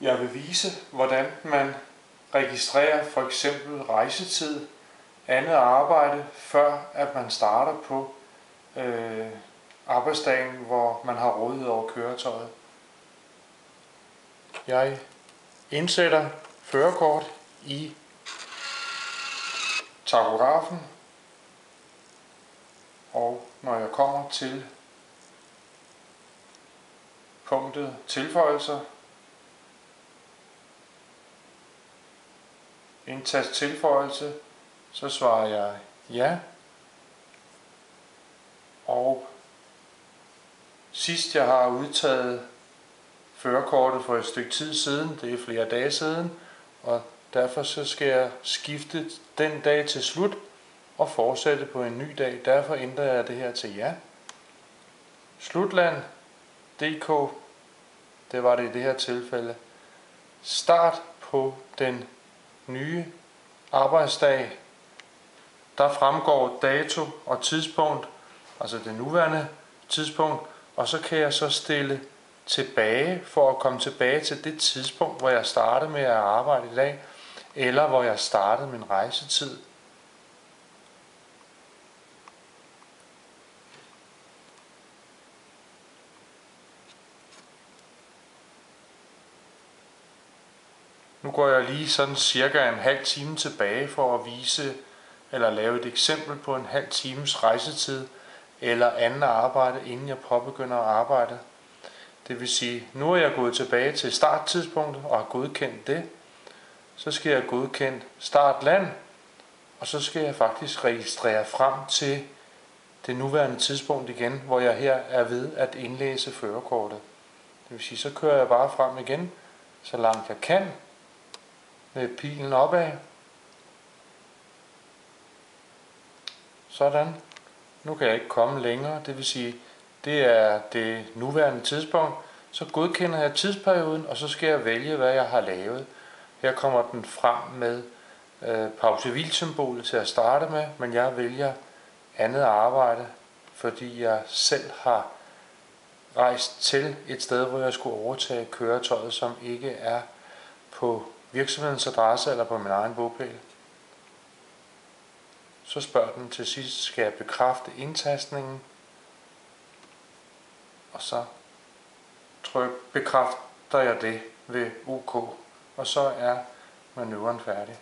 Jeg vil vise, hvordan man registrerer for eksempel rejsetid, andet arbejde, før at man starter på arbejdsdagen, hvor man har rådighed over køretøjet. Jeg indsætter førerkort i takografen, og når jeg kommer til punktet tilføjelser, indtast tilføjelse, så svarer jeg ja. Og sidst jeg har udtaget førerkortet for et stykke tid siden, det er flere dage siden, og derfor så skal jeg skifte den dag til slut og fortsætte på en ny dag. Derfor ændrer jeg det her til ja. Slutland.dk, det var det i det her tilfælde. Start på den nye arbejdsdag. Der fremgår dato og tidspunkt, altså det nuværende tidspunkt, og så kan jeg så stille tilbage for at komme tilbage til det tidspunkt, hvor jeg startede med at arbejde i dag, eller hvor jeg startede min rejsetid. Nu går jeg lige sådan cirka en halv time tilbage for at vise eller lave et eksempel på en halv times rejsetid eller andet arbejde, inden jeg påbegynder at arbejde. Det vil sige, nu er jeg gået tilbage til starttidspunktet og har godkendt det. Så skal jeg godkende startland, og så skal jeg faktisk registrere frem til det nuværende tidspunkt igen, hvor jeg her er ved at indlæse førerkortet. Det vil sige, så kører jeg bare frem igen, så langt jeg kan, med pilen opad. Sådan. Nu kan jeg ikke komme længere, det vil sige, det er det nuværende tidspunkt. Så godkender jeg tidsperioden, og så skal jeg vælge, hvad jeg har lavet. Her kommer den frem med pause-hvil-symbolet til at starte med, men jeg vælger andet arbejde, fordi jeg selv har rejst til et sted, hvor jeg skulle overtage køretøjet, som ikke er på virksomhedens adresse eller på min egen bopæl. Så spørger den til sidst, skal jeg bekræfte indtastningen, og så bekræfter jeg det ved OK, og så er manøvren færdig.